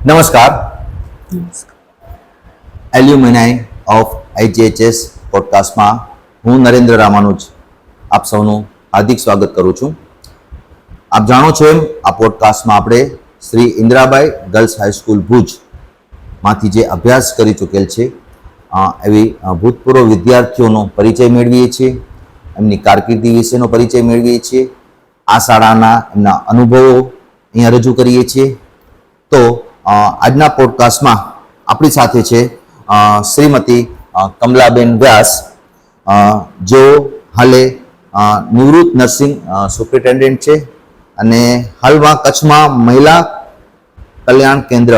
નમસ્કાર. એલ્યુમિનાઈ of IGHS પોડકાસ્ટમાં હું નરેન્દ્ર રામાનુજ આપ સૌનું હાર્દિક સ્વાગત કરું છું. આપ જાણો છો એમ આ પોડકાસ્ટમાં આપણે શ્રી ઇન્દિરાબાઈ ગર્લ્સ હાઈસ્કૂલ ભુજમાંથી જે અભ્યાસ કરી ચૂકેલ છે એવી ભૂતપૂર્વ વિદ્યાર્થીઓનો પરિચય મેળવીએ છીએ, એમની કારકિર્દી વિશેનો પરિચય મેળવીએ છીએ, આ શાળાના એમના અનુભવો અહીંયા રજૂ કરીએ છીએ. તો આજના પોડકાસ્ટમાં આપણી સાથે છે શ્રીમતી કમલાબેન વ્યાસ, જેઓ હાલે નિવૃત્ત નર્સિંગ સુપ્રિન્ટેન્ડન્ટ છે અને હાલમાં કચ્છમાં મહિલા કલ્યાણ કેન્દ્ર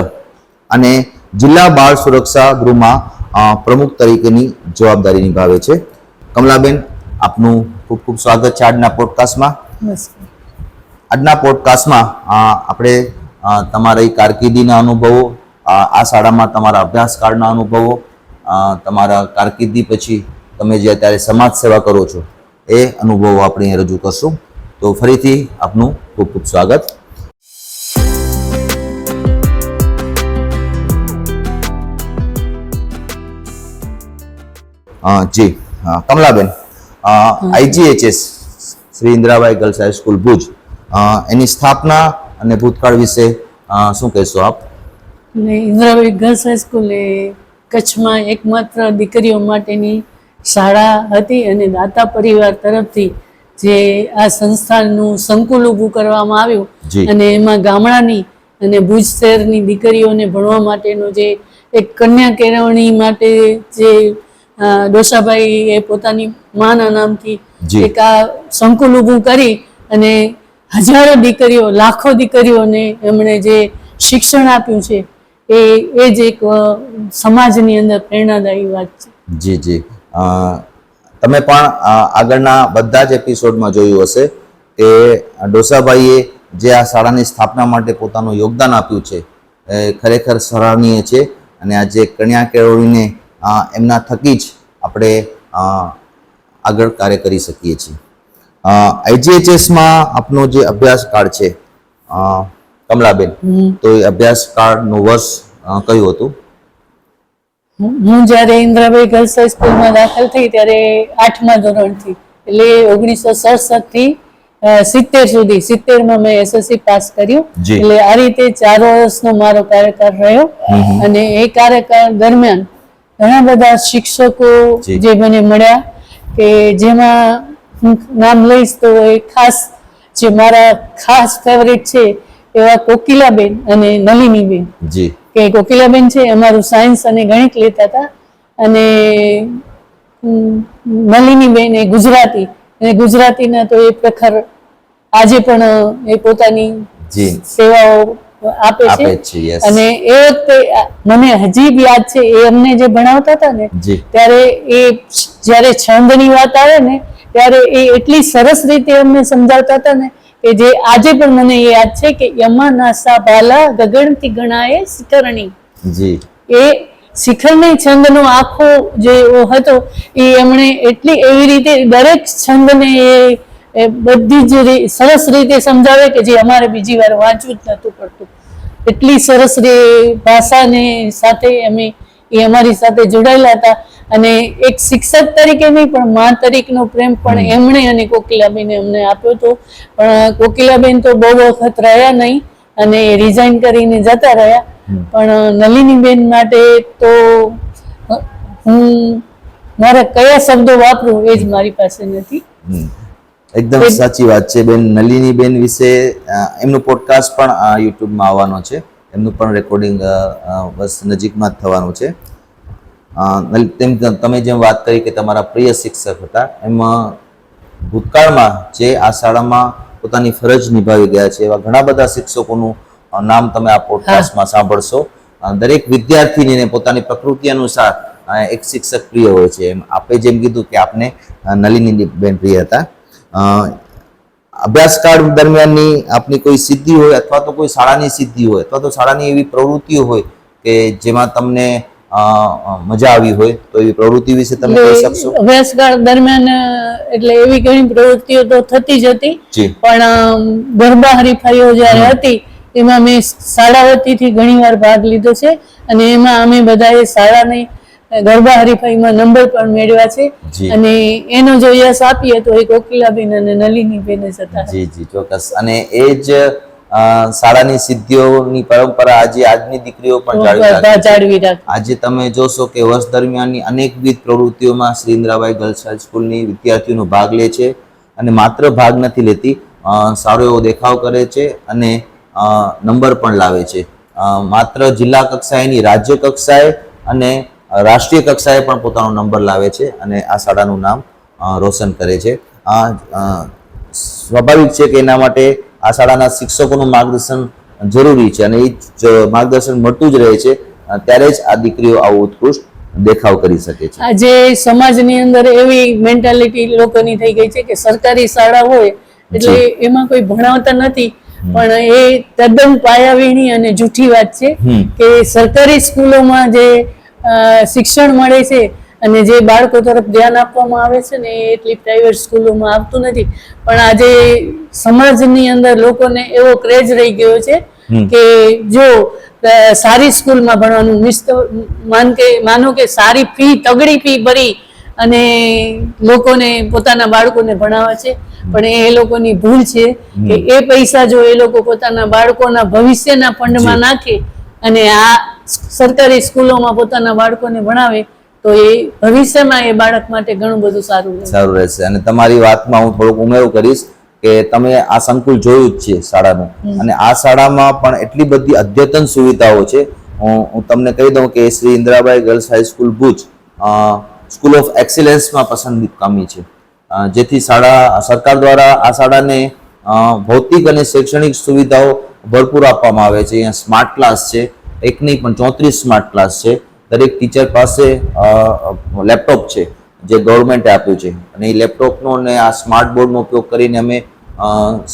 અને જિલ્લા બાળ સુરક્ષા ગૃહમાં પ્રમુખ તરીકેની જવાબદારી નિભાવે છે. કમલાબેન, આપનું ખૂબ ખૂબ સ્વાગત છે આજના પોડકાસ્ટમાં. આજના પોડકાસ્ટમાં આપણે તમારી કારકિર્દીના અનુભવો, આ શાળામાં તમારા અભ્યાસકાળના અનુભવો, તમારા કારકિર્દી પછી તમે જે અત્યારે સમાજ સેવા કરો છો એ અનુભવો આપણે અહીં રજૂ કરશું. તો ફરીથી આપનું ખૂબ ખૂબ સ્વાગત. જી Kamlaben, IGHS Shri Indirabai girls high school Bhuj, એની સ્થાપના અને ભૂતકાળ વિશે શું કહેશો આપ? ઇન્દિરાબાઈ ગર્લ્સ હાઈસ્કૂલ એ કચ્છમાં એકમાત્ર દીકરીઓ માટેની શાળા હતી અને દાતા પરિવાર તરફથી જે આ સંસ્થાનું સંકુલ ઊભું કરવામાં આવ્યું અને એમાં ગામડાની અને ભુજ શહેરની દીકરીઓને ભણવા માટેનો જે એક કન્યા કેળવણી માટે જે ડોસાભાઈ એ પોતાની માના નામથી એક આ સંકુલ ઊભું કરી અને હજારો દીકરીઓ, લાખો દીકરીઓને એમણે જે શિક્ષણ આપ્યું છે એ જ એક સમાજની અંદર પ્રેરણાદાયી વાત છે. જી જી, તમે પણ આગળના બધા જ એપિસોડમાં જોયું હશે કે ડોસાભાઈએ જે આ શાળાની સ્થાપના માટે પોતાનું યોગદાન આપ્યું છે એ ખરેખર સરાહનીય છે અને આજે કન્યા કેળવણીને એમના થકી જ આપણે આગળ કાર્ય કરી શકીએ છીએ. IGHSમાં આપનો જે અભ્યાસકાળ છે કમલાબેન, તો એ અભ્યાસકાળનું વર્ષ કયું હતું? હું જ્યારે ઇન્દિરાબાઈ ગર્લ્સ હાઈસ્કૂલમાં દાખલ થઈ ત્યારે 8મા ધોરણથી, એટલે 1967 થી 70 સુધી, 70માં મેં SSC પાસ કર્યું. એટલે આ રીતે 4 વર્ષનો મારો કાર્યકાળ રહ્યો અને એ કાર્યકાળ દરમિયાન ઘણા બધા શિક્ષકો જે મને મળ્યા કે જેમાં હું નામ લઈશ તો એ ખાસ જે મારા ખાસ ફેવરેટ છે એવા કોકિલાબેન અને નલિનીબેન. કે કોકિલાબેન છે અમારું સાયન્સ અને ગણિત લેતા હતા અને નલિનીબેન એ ગુજરાતી, અને ગુજરાતીના તો એ પ્રખર આજે પણ એ પોતાની સેવાઓ આપે છે. અને એ વખતે મને હજી બી યાદ છે, એ અમને જે ભણાવતા હતા ને ત્યારે એ જ્યારે છંદની વાત આવે ને ત્યારે એ એટલી સરસ રીતે અમને સમજાવતા હતા ને કે જે આજે પણ મને એ યાદ છે કે યમાનાસા બાલા ગગનથી ગણાએ શિખરણી. એ શિખરણી છંદનો આખો જે હતો એ એમણે એટલી એવી રીતે દરેક છંદને એ બધી જ સરસ રીતે સમજાવે કે જે અમારે બીજી વાર વાંચવું જ નહોતું પડતું. એટલી સરસ ભાષાને સાથે અમે એ અમારી સાથે જોડાયેલા હતા અને એક શિક્ષક તરીકે નહીં પણ મા તરીકેનો પ્રેમ પણ એમણે અને કોકિલાબેને અમને આપ્યો હતો. પણ કોકિલાબેન તો બહુ વખત રહ્યા નહીં અને રિઝાઇન કરીને જતા રહ્યા. પણ નલિનીબેન માટે તો હું મારા કયા શબ્દો વાપરું એ જ મારી પાસે નથી. એકદમ સાચી વાત છે બેન. નલિનીબેન વિશે એમનું પોડકાસ્ટ પણ યુટ્યુબમાં આવવાનો છે, એમનું પણ રેકોર્ડિંગ બસ નજીકમાં જ થવાનું છે. તમે જેમ વાત કરી કે તમારા પ્રિય શિક્ષક હતા, એમાં ભૂતકાળમાં જે આ શાળામાં પોતાની ફરજ નિભાવી ગયા છે એવા ઘણા બધા શિક્ષકોનું નામ તમે આ પોડકાસ્ટમાં સાંભળશો. દરેક વિદ્યાર્થીનીને પોતાની પ્રકૃતિ અનુસાર એક શિક્ષક પ્રિય હોય છે. એમ આપે જેમ કીધું કે આપને નલિનીબેન પ્રિય હતા. અભ્યાસકાળ દરમિયાનની આપની કોઈ સિદ્ધિ હોય અથવા તો કોઈ શાળાની સિદ્ધિ હોય અથવા તો શાળાની એવી પ્રવૃત્તિઓ હોય કે જેમાં તમને મજા આવી હોય, તો એવી પ્રવૃત્તિ વિશે તમે કહી શકશો? અભ્યાસકાળ દરમિયાન એટલે એવી ઘણી પ્રવૃત્તિઓ તો થતી જ હતી, પણ ગરબા હરીફાઈઓ જ્યારે હતી એમાં મેં શાળા વતીથી ઘણીવાર ભાગ લીધો છે અને એમાં અમે બધાએ શાળાની ગરબા હરીફાઈમાં નંબર પણ મેળવ્યા છે. અને એનો જો યશ આપીએ તો એ કોકિલાબેન અને નલિનીબેન જ હતા. જી જી ચોક્કસ. અને એ જ શાળાની સિદ્ધિઓની પરંપરા આજે આજની દીકરીઓ પણ જાળવી રાખે. આજે તમે જોશો કે વર્ષ દરમિયાનની અનેકવિધ પ્રવૃત્તિઓમાં શ્રી ઇન્દ્રાબાઈ ગર્લ્સ હાઈસ્કૂલની વિદ્યાર્થીઓનો ભાગ લે છે અને માત્ર ભાગ નથી લેતી, સારો એવો દેખાવ કરે છે અને નંબર પણ લાવે છે. માત્ર જિલ્લા કક્ષાએ નહીં, રાજ્ય કક્ષાએ અને રાષ્ટ્રીય કક્ષાએ પણ પોતાનો નંબર લાવે છે અને આ શાળાનું નામ રોશન કરે છે. સ્વાભાવિક છે કે એના માટે આ શાળાના શિક્ષકોનું માર્ગદર્શન જરૂરી છે અને એ માર્ગદર્શન મળતું જ રહે છે, ત્યારે જ આ દીકરીઓ આવો ઉત્કૃષ્ટ દેખાવ કરી શકે છે. આજે સમાજની અંદર એવી મેન્ટાલિટી લોકોની થઈ ગઈ છે કે સરકારી શાળા હોય એટલે એમાં કોઈ ભણાવતા નથી, પણ એ તદ્દન પાયાવીણી અને જૂઠી વાત છે કે સરકારી સ્કૂલોમાં જે શિક્ષણ મળે છે અને જે બાળકો તરફ ધ્યાન આપવામાં આવે છે ને એ એટલી પ્રાઇવેટ સ્કૂલોમાં આવતું નથી. પણ આજે સમાજની અંદર લોકોને એવો ક્રેઝ રહી ગયો છે કે જો સારી સ્કૂલમાં ભણવાનું, માનો કે સારી ફી, તગડી ફી ભરી અને લોકોને પોતાના બાળકોને ભણાવે છે, પણ એ લોકોની ભૂલ છે કે એ પૈસા જો એ લોકો પોતાના બાળકોના ભવિષ્યના ફંડમાં નાખે અને આ સરકારી સ્કૂલોમાં પોતાના બાળકોને ભણાવે તો એ ભવિષ્યમાં એ બાળક માટે ઘણું બધું સારું રહેશે. અને તમારી વાતમાં હું થોડુંક ઉમેરો કરીશ કે તમે આ સંકુલ જોયું જ છે શાળાનું, અને આ શાળામાં પણ એટલી બધી અદ્યતન સુવિધાઓ છે. હું તમને કહી દઉં કે Shri Indrabai girls high school Bhuj school of એક્સિલન્સમાં પસંદગી પામી છે, જેથી સરકાર દ્વારા આ શાળાને ભૌતિક અને શૈક્ષણિક સુવિધાઓ ભરપૂર આપવામાં આવે છે. અહીંયા સ્માર્ટ ક્લાસ છે, એક નહીં પણ 34 સ્માર્ટ ક્લાસ છે. દરેક ટીચર પાસે લેપટોપ છે જે ગવર્મેન્ટે આપ્યું છે અને એ લેપટોપનો અને આ સ્માર્ટ બોર્ડનો ઉપયોગ કરીને અમે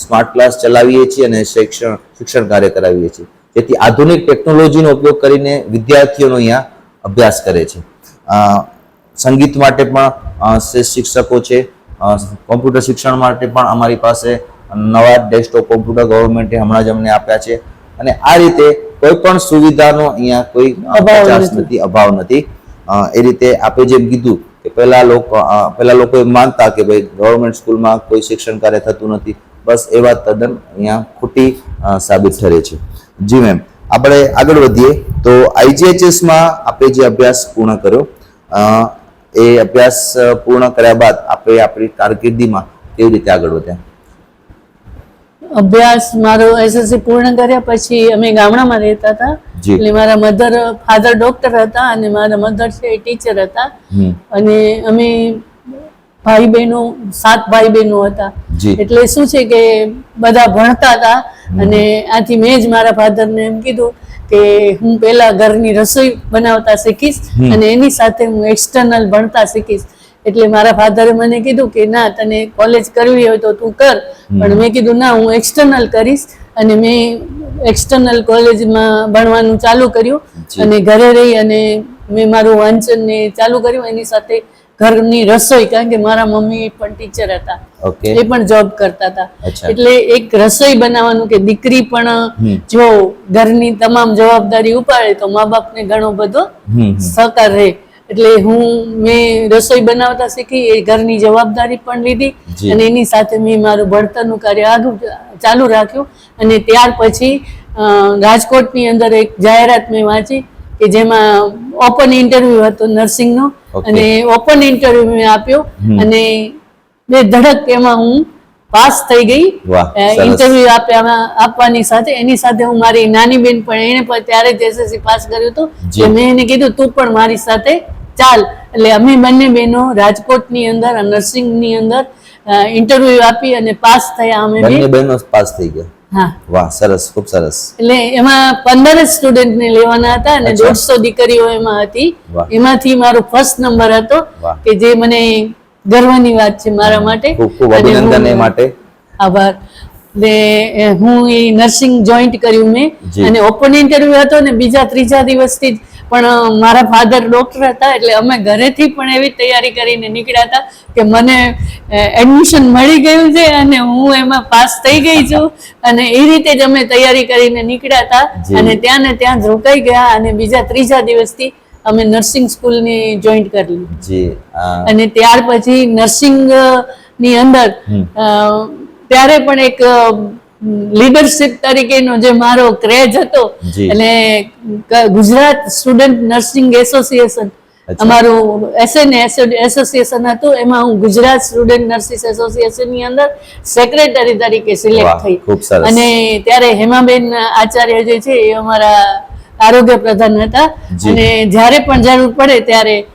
સ્માર્ટ ક્લાસ ચલાવીએ છીએ અને શિક્ષણ કાર્ય કરાવીએ છીએ, જેથી આધુનિક ટેકનોલોજીનો ઉપયોગ કરીને વિદ્યાર્થીઓનો અહીંયા અભ્યાસ કરે છે. સંગીત માટે પણ શ્રેષ્ઠ શિક્ષકો છે. કોમ્પ્યુટર શિક્ષણ માટે પણ અમારી પાસે નવા ડેસ્કટોપ કોમ્પ્યુટર ગવર્મેન્ટે હમણાં જ અમને આપ્યા છે. અને આ રીતે કોઈ પણ સુવિધાનો અહીંયા કોઈ અભાવ નથી. એ રીતે આપણે જેમ કીધું કે પહેલા લોકો એમ માનતા કે ભાઈ ગવર્મેન્ટ સ્કૂલમાં કોઈ શિક્ષણ કાર્ય થતું નથી, બસ એ વાત તદ્દન અહીંયા ખોટી સાબિત ઠરે છે. જી મેમ, આપણે આગળ વધીએ તો IGHS-માં આપણે જે અભ્યાસ પૂર્ણ કર્યો, એ અભ્યાસ પૂર્ણ કર્યા બાદ આપણે આપણી કારકિર્દીમાં કેવી રીતે આગળ વધ્યા? અભ્યાસ મારો SSC પૂર્ણ કર્યા પછી અમે ગામડામાં રહેતા હતા, એટલે મારા ફાધર ડોક્ટર હતા અને મારા મધર છે ટીચર હતા. અને અમે ભાઈ બહેનો 7 ભાઈ બહેનો હતા, એટલે શું છે કે બધા ભણતા હતા. અને આથી મેં જ મારા ફાધરને એમ કીધું કે હું પહેલા ઘરની રસોઈ બનાવતા શીખીશ અને એની સાથે હું એક્સટર્નલ ભણતા શીખીશ. એટલે મારા ફાધરે મને કીધું કે ના, તને કોલેજ કરવી હોય તો તું કર, પણ મેં કીધું ના, હું એક્સટર્નલ કરીશ. અને મેં એક્સટર્નલ કોલેજમાં ભણવાનું ચાલુ કર્યું અને ઘરે રહી અને મેં મારું વાંચન ને ચાલુ કર્યું, એની સાથે ઘરની રસોઈ, કારણ કે મારા મમ્મી પણ ટીચર હતા, એ પણ જોબ કરતા હતા. એટલે એક રસોઈ બનાવવાનું કે દીકરી પણ જો ઘરની તમામ જવાબદારી ઉપાડે તો મા બાપને ઘણો બધો સહકાર રહે. એટલે મેં રસોઈ બનાવતા શીખી, એ ઘરની જવાબદારી પણ લીધી અને એની સાથે મેં મારું ભણતરનું કાર્ય આગળ ચાલુ રાખ્યું. અને ત્યાર પછી રાજકોટની અંદર એક જાહેરાત મેં વાંચી કે જેમાં ઓપન ઇન્ટરવ્યુ હતો નર્સિંગનો, અને ઓપન ઇન્ટરવ્યુ મેં આપ્યો અને બે ધડક એમાં હું પાસ થઈ ગઈ. ઇન્ટરવ્યુ આપવાની સાથે એની સાથે હું મારી નાની બેન પણ, એને પણ ત્યારે જ SSC પાસ કર્યું હતું, મેં એને કીધું તું પણ મારી સાથે ચાલ. એટલે અમે બંને બહેનો રાજકોટની અંદર નર્સિંગની અંદર ઇન્ટરવ્યુ આપી અને પાસ થયા. અમે બંને બહેનો પાસ થઈ ગયા. હા, વાહ, સરસ, ખૂબ સરસ. એટલે એમાં 15 સ્ટુડન્ટને લેવાના હતા અને 150 દીકરીઓ એમાં હતી. એમાંથી મારો ફર્સ્ટ નંબર હતો, કે જે મને ગર્વની વાત છે મારા માટે. ખૂબ અભિનંદન એ માટે. આભાર. એટલે હું એ નર્સિંગ જોઈન્ટ કર્યું મેં, અને ઓપન ઇન્ટરવ્યુ હતો ને બીજા ત્રીજા દિવસથી પણ મારા ફાધર ડોક્ટર હતા એટલે અમે ઘરેથી પણ એવી તૈયારી કરીને નીકળ્યા હતા કે મને એડમિશન મળી ગયું છે અને હું એમાં પાસ થઈ ગઈ છું અને એ રીતે જ અમે તૈયારી કરીને નીકળ્યા હતા અને ત્યાં ને ત્યાં જ રોકાઈ ગયા અને બીજા ત્રીજા દિવસથી અમે નર્સિંગ સ્કૂલની જોઈન્ટ કરી લીધી અને ત્યાર પછી નર્સિંગ ની અંદર ત્યારે પણ એક લીડરશિપ તરીકેનો જે મારો ક્રેઝ હતો એટલે ગુજરાત સ્ટુડન્ટ નર્સિંગ એસોસિએશન અમારું એસોસિએશન હતું એમાં હું ગુજરાત સ્ટુડન્ટ નર્સિસ એસોસિએશન ની અંદર સેક્રેટરી તરીકે સિલેક્ટ થઈ અને ત્યારે હેમાબેન આચાર્ય જે છે એ અમારા આરોગ્ય પ્રધાન હતા અને જ્યારે પણ જરૂર પડે ત્યારે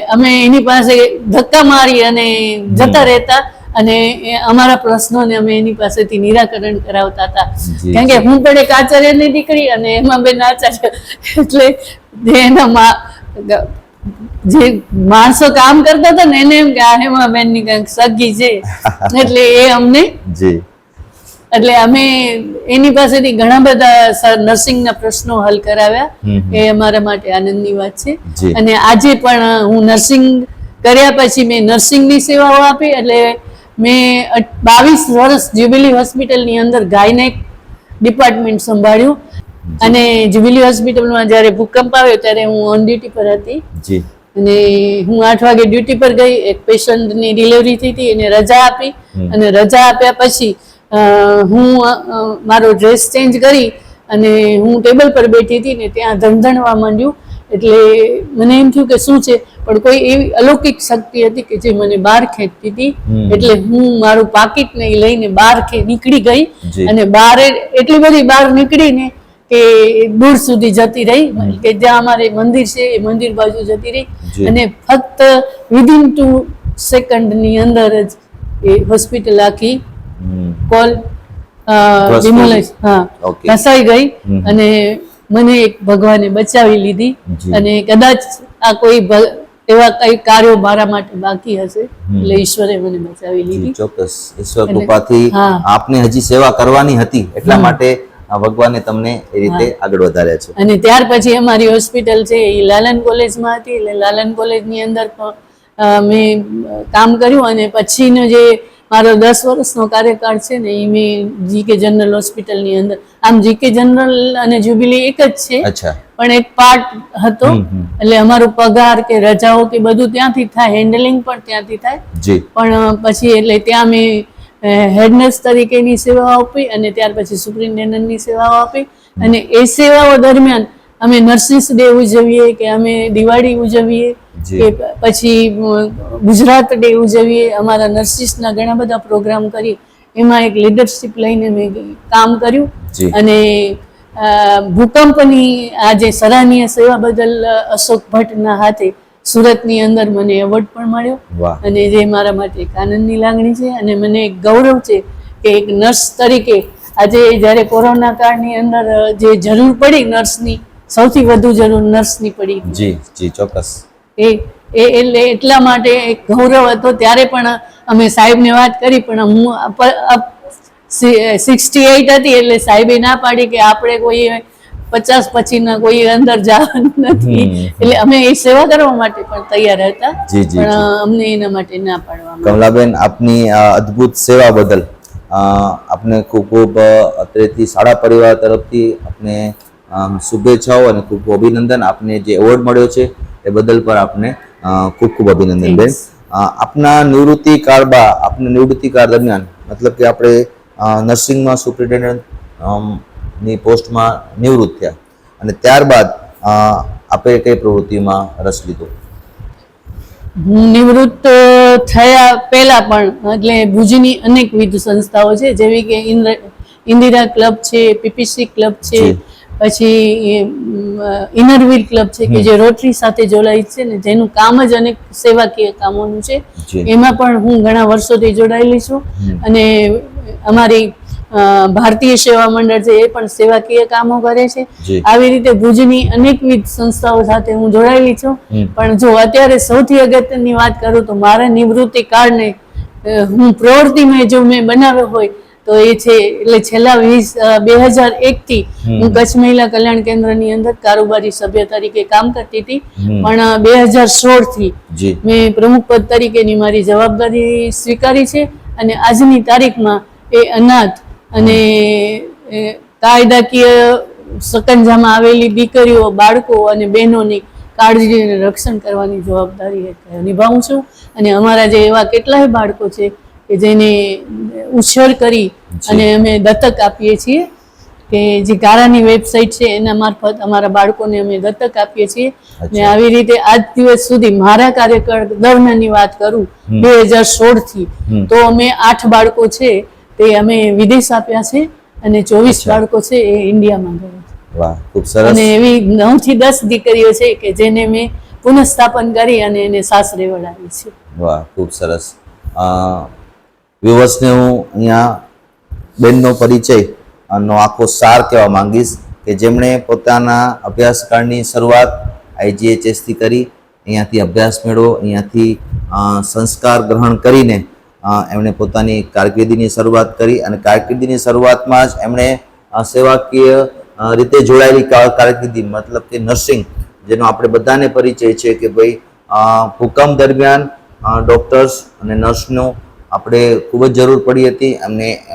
અમે એની પાસે ધક્કા મારી અને જતા રહેતા અને અમારા પ્રશ્નોને અમે એની પાસેથી નિરાકરણ કરાવતા હતા કારણ કે હું પણ એક આચાર્યની દીકરી અને એમાં બેન આચાર્ય એટલે એના જે માણસો કામ કરતા હતા ને એને એમ કે આ એમાં બેન ની કંઈક સગી છે એટલે એ અમને એટલે અમે એની પાસેથી ઘણા બધા નર્સિંગના પ્રશ્નો હલ કરાવ્યા એ અમારા માટે આનંદની વાત છે અને આજે પણ હું નર્સિંગ કર્યા પછી મેં નર્સિંગની સેવાઓ આપી એટલે મેં 22 વર્ષ જ્યુબિલી હોસ્પિટલની અંદર ગાયનેક ડિપાર્ટમેન્ટ સંભાળ્યું અને જ્યુબિલી હોસ્પિટલમાં જ્યારે ભૂકંપ આવ્યો ત્યારે હું ઓન ડ્યુટી પર હતી અને હું 8 વાગે ડ્યુટી પર ગઈ એક પેશન્ટની ડિલિવરી થઈ હતી એને રજા આપી અને રજા આપ્યા પછી હું મારો ડ્રેસ ચેન્જ કરી અને હું ટેબલ પર બેઠી હતી ને ત્યાં ધણધણવા માંડ્યું એટલે મને એમ થયું કે શું છે પણ કોઈ એવી અલૌકિક શક્તિ હતી કે જે મને બહાર ખેંચતી હતી એટલે હું મારું પાકીટ ને લઈને બહાર નીકળી ગઈ અને બહાર એટલી બધી બહાર નીકળીને કે દૂર સુધી જતી રહી કે જ્યાં અમારે મંદિર છે એ મંદિર બાજુ જતી રહી અને ફક્ત વિધિન 2 સેકન્ડની અંદર જ એ હોસ્પિટલ આખી કોલ ઘસાઈ ગઈ અને મને એક ભગવાને બચાવી લીધી અને કદાચ આ કોઈ એવા કઈ કાર્યો મારા માટે બાકી હશે એટલે ઈશ્વરે મને બચાવી લીધી ચોક્કસ ઈશ્વર કૃપાથી આપને હજી સેવા કરવાની હતી એટલા માટે ભગવાને તમને એ રીતે આગળ વધાર્યા છે અને ત્યાર પછી અમારી હોસ્પિટલ છે એ લાલન કોલેજમાં હતી એટલે લાલન કોલેજની અંદર મેં કામ કર્યું અને પછીનો જે મારો 10 વર્ષનો કાર્યકાળ છે ને એ મેં જીકે જનરલ હોસ્પિટલની અંદર આમ જીકે જનરલ અને જ્યુબિલી એક જ છે પણ એક પાર્ટ હતો એટલે અમારો પગાર કે રજાઓ કે બધું ત્યાંથી થાય હેન્ડલિંગ પણ ત્યાંથી થાય પણ પછી એટલે ત્યાં મેં હેડ નર્સ તરીકેની સેવાઓ આપી અને ત્યાર પછી સુપ્રિન્ટેન્ડન્ટની સેવાઓ આપી અને એ સેવાઓ દરમિયાન અમે નર્સિસ ડે ઉજવીએ કે અમે દિવાળી ઉજવીએ કે પછી ગુજરાત ડે ઉજવીએ અમારા નર્સિસના ઘણા બધા પ્રોગ્રામ કરી એમાં એક લીડરશિપ લઈને મેં કામ કર્યું અને ભૂકંપની આ જે સરાહનીય સેવા બદલ અશોક ભટ્ટના હાથે સુરતની અંદર મને એવોર્ડ પણ મળ્યો અને જે મારા માટે એક આનંદની લાગણી છે અને મને એક ગૌરવ છે કે એક નર્સ તરીકે આજે જ્યારે કોરોના કાળની અંદર જે જરૂર પડી નર્સની સૌથી વધુ જરૂર નર્સની પડી ચોક્કસ એટલે એટલા માટે એક ગૌરવ હતો ત્યારે પણ અમે સાહેબને વાત કરી પણ હું 68 હતી એટલે સાહેબે ના પાડી કે આપણે કોઈ 50 પછીના કોઈ અંદર જવાનું નથી એટલે અમે એ સેવા કરવા માટે પણ તૈયાર હતા પણ અમને એના માટે ના પાડવામાં કમલાબેન આપની અદ્ભુત સેવા બદલ આપને ખૂબ ખૂબ અત્રેથી શાળા પરિવાર તરફથી આપને શુભેચ્છાઓ અને ખૂબ ખૂબ અભિનંદન આપને જે એવોર્ડ મળ્યો છે એ બદલ પર આપને ખૂબ ખૂબ અભિનંદન બેન આપના નિવૃત્તિ કાળ દરમિયાન મતલબ કે આપણે નર્સિંગમાં સુપ્રિન્ટેન્ડન્ટ ની પોસ્ટમાં નિવૃત્ત થયા અને ત્યારબાદ આપે કઈ પ્રવૃત્તિમાં રસ લીધો નિવૃત્ત થયા પહેલા પણ એટલે ભુજની અનેકવિધ સંસ્થાઓ છે જેવી કે ઇન્દિરા ક્લબ છે પીપીસી ક્લબ છે પછી ઇનરવીલ ક્લબ છે કે જે રોટરી સાથે જોડાઈ છે ને જેનું કામ જ અનેક સેવાકીય કામોનું છે એમાં પણ હું ઘણા વર્ષોથી જોડાયેલી છું અને અમારી ભારતીય સેવા મંડળ છે એ પણ સેવાકીય કામો કરે છે આવી રીતે ભુજની અનેકવિધ સંસ્થાઓ સાથે હું જોડાયેલી છું પણ જો અત્યારે સૌથી અગત્યની વાત કરું તો મારા નિવૃત્તિ કાળને હું પ્રવૃત્તિમાં જો મેં બનાવ્યો હોય તો એ છે એટલે છેલ્લા 2001 થી હું કચ્છ મહિલા કલ્યાણ કેન્દ્રની અંદર કારોબારી સભ્ય તરીકે કામ કરતી હતી, પણ 2016 થી મેં પ્રમુખ પદ તરીકેની મારી જવાબદારી સ્વીકારી છે. અને આજની તારીખમાં એ અનાથ અને કાયદાકીય સકંજામાં આવેલી દીકરીઓ, બાળકો અને બહેનોની કાળજી અને રક્ષણ કરવાની જવાબદારી નિભાવું છું. અને અમારા જે એવા કેટલાય બાળકો છે કે જેને ઉછેર કરી અને અમે દત્તક આપીએ છીએ, કે જે ગારાની વેબસાઇટ છે એના મારફત અમારા બાળકોને અમે દત્તક આપીએ છીએ. ને આવી રીતે આજ દિવસ સુધી મારા કાર્યકાળ દરમિયાનની વાત કરું 2016 થી, તો અમે 8 બાળકો છે તે અમે વિદેશ આપ્યા છે અને 24 બાળકો છે એ ઇન્ડિયામાં ગયા છે. વાહ, ખૂબ સરસ. અને એવી 9 થી 10 દીકરીઓ છે કે જેને મેં પુનઃસ્થાપન કરી અને એને સાસરે વળાવી છે. વાહ, ખૂબ સરસ. વ્યુઅર્સને હું અહીંયા બેનનો પરિચય નો આખો સાર કહેવા માંગીશ કે જેમણે પોતાના અભ્યાસકાળની શરૂઆત IGHS થી કરી, અહીંયાથી અભ્યાસ મેળવો, અહીંયાથી સંસ્કાર ગ્રહણ કરીને એમણે પોતાની કારકિર્દીની શરૂઆત કરી. અને કારકિર્દીની શરૂઆતમાં જ એમણે સેવાકીય રીતે જોડાયેલી કારકિર્દી, મતલબ કે નર્સિંગ, જેનો આપણે બધાને પરિચય છે કે ભાઈ ભૂકંપ દરમિયાન ડૉક્ટર્સ અને નર્સનો આપણે ખૂબ જ જરૂર પડી હતી.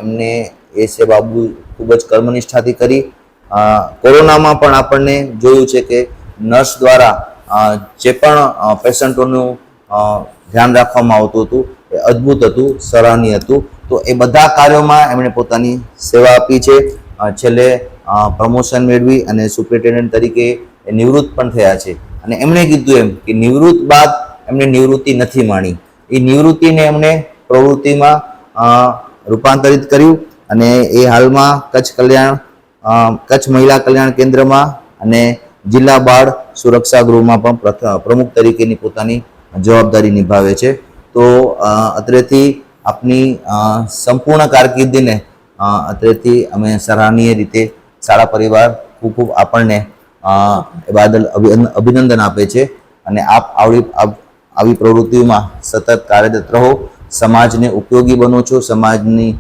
એમને એ સેવા ખૂબ જ કર્મનિષ્ઠાથી કરી. કોરોનામાં પણ આપણને જોયું છે કે નર્સ દ્વારા જે પણ પેશન્ટોનું ધ્યાન રાખવામાં આવતું હતું એ અદ્ભુત હતું, સરાહનીય હતું. તો એ બધા કાર્યોમાં એમણે પોતાની સેવા આપી છે. છેલ્લે પ્રમોશન મેળવી અને સુપ્રિન્ટેન્ડન્ટ તરીકે એ નિવૃત્ત પણ થયા છે. અને એમણે કીધું એમ કે નિવૃત્ત બાદ એમણે નિવૃત્તિ નથી માણી, એ નિવૃત્તિને એમણે પ્રવૃત્તિમાં રૂપાંતરિત કર્યું. અને એ હાલમાં કચ્છ મહિલા કલ્યાણ કેન્દ્રમાં અને જિલ્લા બાળ સુરક્ષા ગૃહમાં પણ પ્રમુખ તરીકેની પોતાની જવાબદારી નિભાવે છે. તો અત્રેથી આપની સંપૂર્ણ કારકિર્દીને અત્રેથી અમે સરાહનીય રીતે શાળા પરિવાર ખૂબ ખૂબ આપણને એ બદલ અભિનંદન આપે છે. અને આપ આવી પ્રવૃત્તિઓમાં સતત કાર્યરત રહો, સમાજને ઉપયોગી બનો છો, સમાજની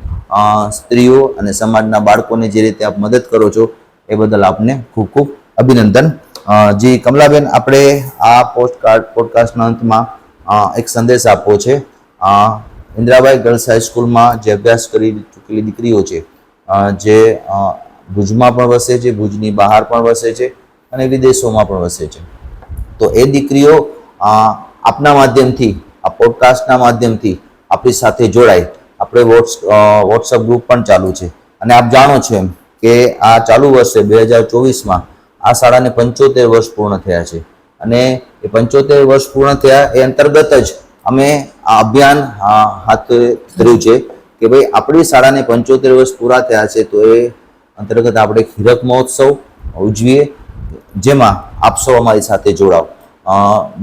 સ્ત્રીઓ અને સમાજના બાળકોને જે રીતે આપ મદદ કરો છો એ બદલ આપને ખૂબ ખૂબ અભિનંદન. જી કમલાબેન, આપણે આ પોડકાસ્ટના અંતમાં એક સંદેશ આપવો છે. ઇન્દ્રાબાઈ ગર્લ્સ હાઈસ્કૂલમાં જે અભ્યાસ કરી ચૂકેલી દીકરીઓ છે, જે ભુજમાં પણ વસે છે, ભુજની બહાર પણ વસે છે અને વિદેશોમાં પણ વસે છે, તો એ દીકરીઓ આપના માધ્યમથી, આ પોડકાસ્ટના માધ્યમથી આપણી સાથે જોડાય. આપણે વોટ્સઅપ ગ્રુપ પણ ચાલુ છે. અને આપ જાણો છો એમ કે આ ચાલુ વર્ષે 2024માં આ શાળાને 75 વર્ષ પૂર્ણ થયા છે. અને એ 75 વર્ષ પૂર્ણ થયા એ અંતર્ગત જ અમે આ અભિયાન હાથ ધર્યું છે કે ભાઈ આપણી શાળાને 75 વર્ષ પૂરા થયા છે, તો એ અંતર્ગત આપણે હીરક મહોત્સવ ઉજવીએ, જેમાં આપ સૌ અમારી સાથે જોડાઓ.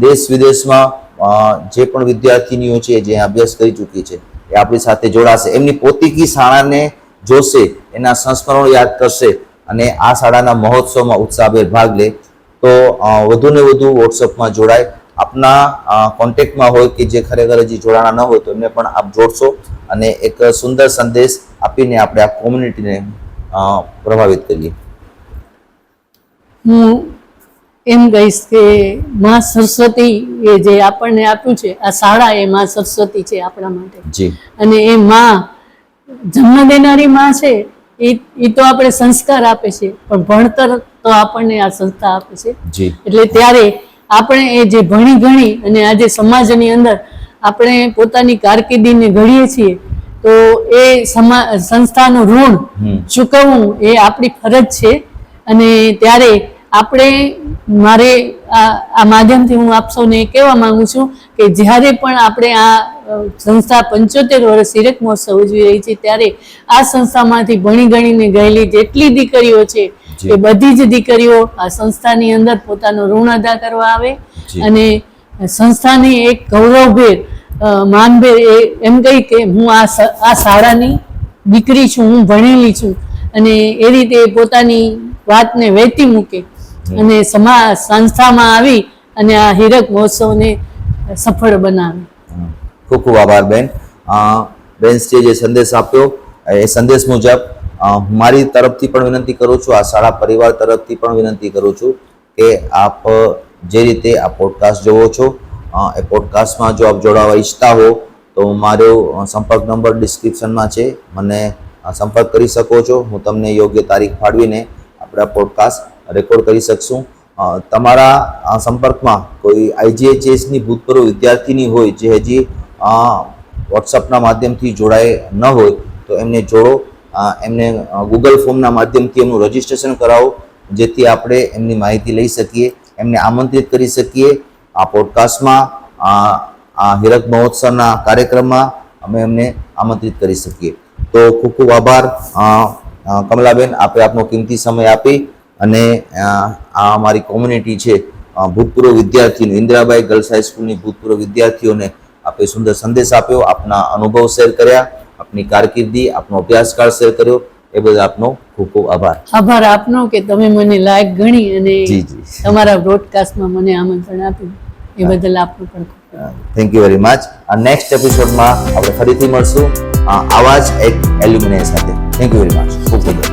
દેશ વિદેશમાં જે પણ વિદ્યાર્થીનીઓ છે જે અભ્યાસ કરી ચૂકી છે એ આપણી સાથે જોડાશે, એમની પોતીકી શાળાને જોશે, એના સંસ્મરણો યાદ કરશે અને આ શાળાના મહોત્સવમાં ઉત્સાહભેર ભાગ લે. તો વધુને વધુ વોટ્સઅપમાં જોડાય. આપના કોન્ટેક્ટમાં હોય કે જે ખરેખર હજી જોડાણા ન હોય તો એમને પણ આપ જોડશો અને એક સુંદર સંદેશ આપીને આપણે આ કોમ્યુનિટીને પ્રભાવિત કરીએ. હું એમ કહીશ કે માં સરસ્વતી એ જે આપણને આપ્યું છે, આ શાળા એ માં સરસ્વતી છે આપણા માટે. જી. અને એ માં જન્મ દેનારી માં છે, એ તો આપણે સંસ્કાર આપે છે, પણ ભણતર તો આપણને આ સંસ્થા આપે છે. જી. એટલે ત્યારે આપણે એ જે ભણી ગણી અને આજે સમાજની અંદર આપણે પોતાની કારકિર્દીને ઘડીએ છીએ, તો એ સંસ્થાનું ઋણ ચૂકવવું એ આપણી ફરજ છે. અને ત્યારે આપણે આ માધ્યમથી હું આપ સૌને કહેવા માંગુ છું કે જ્યારે પણ આપણે આ સંસ્થા 75 વર્ષ હીરક મહોત્સવ ઉજવી રહી છે, ત્યારે આ સંસ્થામાંથી ભણી ગણીને ગયેલી જેટલી દીકરીઓ છે એ બધી જ દીકરીઓ આ સંસ્થાની અંદર પોતાનું ઋણ અદા કરવા આવે અને સંસ્થાની એક ગૌરવભેર માનભેર એમ કહી કે હું આ શાળાની દીકરી છું, હું ભણેલી છું, અને એ રીતે પોતાની વાતને વહેતી મૂકે અને સંસ્થામાં આવી અને આ હીરક મહોત્સવને સફળ બનાવે. ખૂબ ખૂબ આભાર બેન. બેન જે સંદેશ આપ્યો એ સંદેશ મુજબ મારી તરફથી પણ વિનંતી કરું છું, આ શાળા પરિવાર તરફથી પણ વિનંતી કરું છું કે આપ જે રીતે આ પોડકાસ્ટ જોવો છો એ પોડકાસ્ટમાં જો આપ જોડાવા ઈચ્છતા હો તો મારો સંપર્ક નંબર ડિસ્ક્રિપ્શનમાં છે, મને સંપર્ક કરી શકો છો. હું તમને યોગ્ય તારીખ ફાળવીને આપણે આ પોડકાસ્ટ રેકોર્ડ કરી શકશું. તમારા સંપર્કમાં કોઈ IGHSની ભૂતપૂર્વ વિદ્યાર્થીની હોય જે હજી વોટ્સઅપના માધ્યમથી જોડાય ન હોય તો એમને જોડો, એમને ગૂગલ ફોર્મના માધ્યમથી એમનું રજિસ્ટ્રેશન કરાવો, જેથી આપણે એમની માહિતી લઈ શકીએ, એમને આમંત્રિત કરી શકીએ આ પોડકાસ્ટમાં, આ હીરક મહોત્સવના કાર્યક્રમમાં અમે એમને આમંત્રિત કરી શકીએ. તો ખૂબ ખૂબ આભાર કમલાબેન, આપે આપનો કિંમતી સમય આપી અને આ અમારી કોમ્યુનિટી છે ભૂતપૂર્વ વિદ્યાર્થીઓ, ઇન્દિરાબાઈ ગર્લ્સ હાઈસ્કૂલની ભૂતપૂર્વ વિદ્યાર્થીઓને આપે સુંદર સંદેશ આપ્યો, આપના અનુભવ શેર કર્યા, આપની કારકિર્દી, આપનો અભ્યાસકાળ શેર કર્યો, એ બદલ આપનો ખૂબ ખૂબ આભાર. આભાર આપનો કે તમે મને લાયક ગણી અને તમારા બ્રોડકાસ્ટમાં મને આમંત્રણ આપ્યું, એ બદલ આપનો પણ thank you very much. Next એપિસોડમાં આપણે ફરીથી મળશું આવા જ એક એલ્યુમિનાઈ સાથે. Thank you very much. ખૂબ ખૂબ